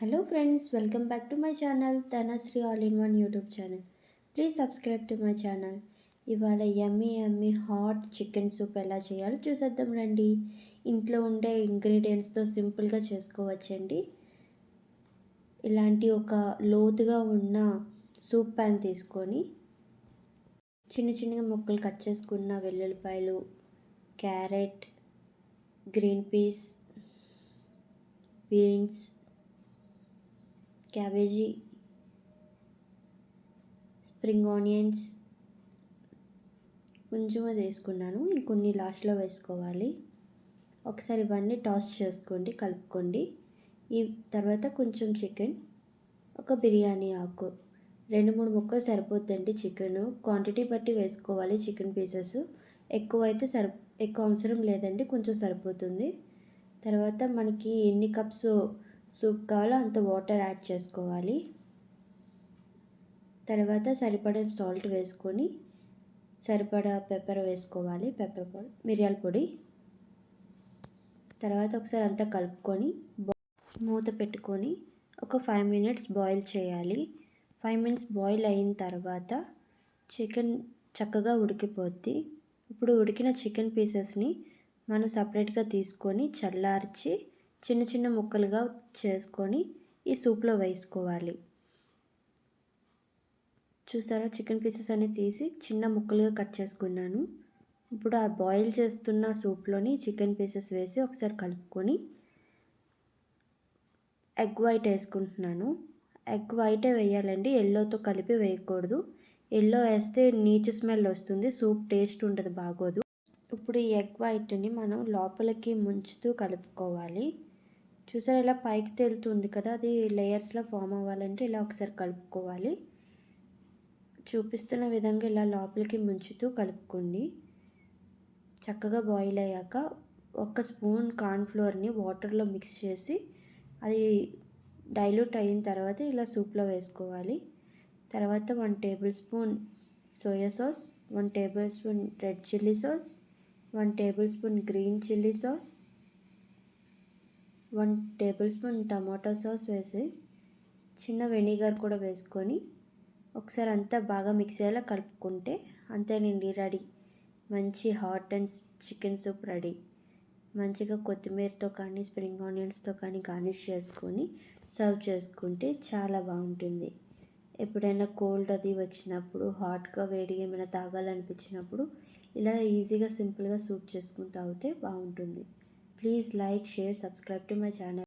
Hello friends, welcome back to my channel Dhanasri All-in-One YouTube channel. Please subscribe to my channel. ఇవాళ యమ్మీ hot chicken soup ఎలా చేయాలో చూసేద్దాం రండి. ఇంట్లో ఉండే ఇంగ్రీడియంట్స్తో సింపుల్గా చేసుకోవచ్చండి. ఇలాంటి ఒక లోతుగా ఉన్న సూప్ ప్యాన్ తీసుకొని చిన్నగా ముక్కలు కట్ చేసుకున్న వెల్లుల్లిపాయలు, carrot, green peas, beans, cabbage, spring onions కొంచెం వేసుకున్నాను. ఇంకొన్ని లాస్ట్లో వేసుకోవాలి. ఒకసారి ఇవన్నీ టాస్ చేసుకోండి, కలుపుకోండి. ఈ తర్వాత కొంచెం చికెన్, ఒక బిర్యానీ ఆకు, 2-3 ముక్కలు సరిపోద్దండి. చికెన్ క్వాంటిటీ బట్టి వేసుకోవాలి. చికెన్ పీసెస్ ఎక్కువ అయితే ఎక్కువ అవసరం లేదండి, కొంచెం సరిపోతుంది. తర్వాత మనకి ఎన్ని కప్స్ సూప్ కావాలో అంత వాటర్ యాడ్ చేసుకోవాలి. తర్వాత సరిపడా సాల్ట్ వేసుకొని సరిపడా పెప్పర్ వేసుకోవాలి, పెప్పర్ పొడి, మిరియాల పొడి. తర్వాత ఒకసారి అంతా కలుపుకొని మూత పెట్టుకొని ఒక 5 మినిట్స్ బాయిల్ చేయాలి. 5 మినిట్స్ బాయిల్ అయిన తర్వాత చికెన్ చక్కగా ఉడికిపోద్ది. ఇప్పుడు ఉడికిన చికెన్ పీసెస్ని మనం సపరేట్గా తీసుకొని చల్లార్చి చిన్న ముక్కలుగా చేసుకొని ఈ సూప్లో వేసుకోవాలి. చూసారా, చికెన్ పీసెస్ అన్ని తీసి చిన్న ముక్కలుగా కట్ చేసుకున్నాను. ఇప్పుడు ఆ బాయిల్ చేస్తున్న సూప్లోని చికెన్ పీసెస్ వేసి ఒకసారి కలుపుకొని ఎగ్ వైట్ వేసుకుంటున్నాను. ఎగ్ వైటే వేయాలండి, ఎల్లోతో కలిపి వేయకూడదు. ఎల్లో వేస్తే నీచు స్మెల్ వస్తుంది, సూప్ టేస్ట్ ఉండదు, బాగోదు. ఇప్పుడు ఈ ఎగ్ వైట్ని మనం లోపలికి ముంచుతూ కలుపుకోవాలి. చూసారా, ఇలా పైకి తేలుతుంది కదా, అది లేయర్స్లో ఫామ్ అవ్వాలంటే ఇలా ఒకసారి కలుపుకోవాలి. చూపిస్తున్న విధంగా ఇలా లోపలికి ముంచుతూ కలుపుకోండి. చక్కగా బాయిల్ అయ్యాక 1 స్పూన్ కార్న్ఫ్లోర్ని వాటర్లో మిక్స్ చేసి అది డైల్యూట్ అయిన తర్వాత ఇలా సూప్లో వేసుకోవాలి. తర్వాత 1 table spoon soya sauce, 1 table spoon red chilli sauce, 1 table spoon green chilli sauce, 1 table spoon tomato sauce వేసి చిన్న వెనిగర్ కూడా వేసుకొని ఒకసారి అంతా బాగా మిక్స్ అయ్యేలా కలుపుకుంటే అంతేనండి, రెడీ. మంచి hot and chicken soup ready. మంచిగా కొత్తిమీరతో కానీ స్ప్రింగ్ ఆనియన్స్తో కానీ గార్నిష్ చేసుకొని సర్వ్ చేసుకుంటే చాలా బాగుంటుంది. ఎప్పుడైనా కోల్డ్ అది వచ్చినప్పుడు, హాట్గా వేడిగా ఏమైనా తాగాలనిపించినప్పుడు ఇలా ఈజీగా సింపుల్గా సూప్ చేసుకుని తాగితే బాగుంటుంది. Please like, share, subscribe to my channel.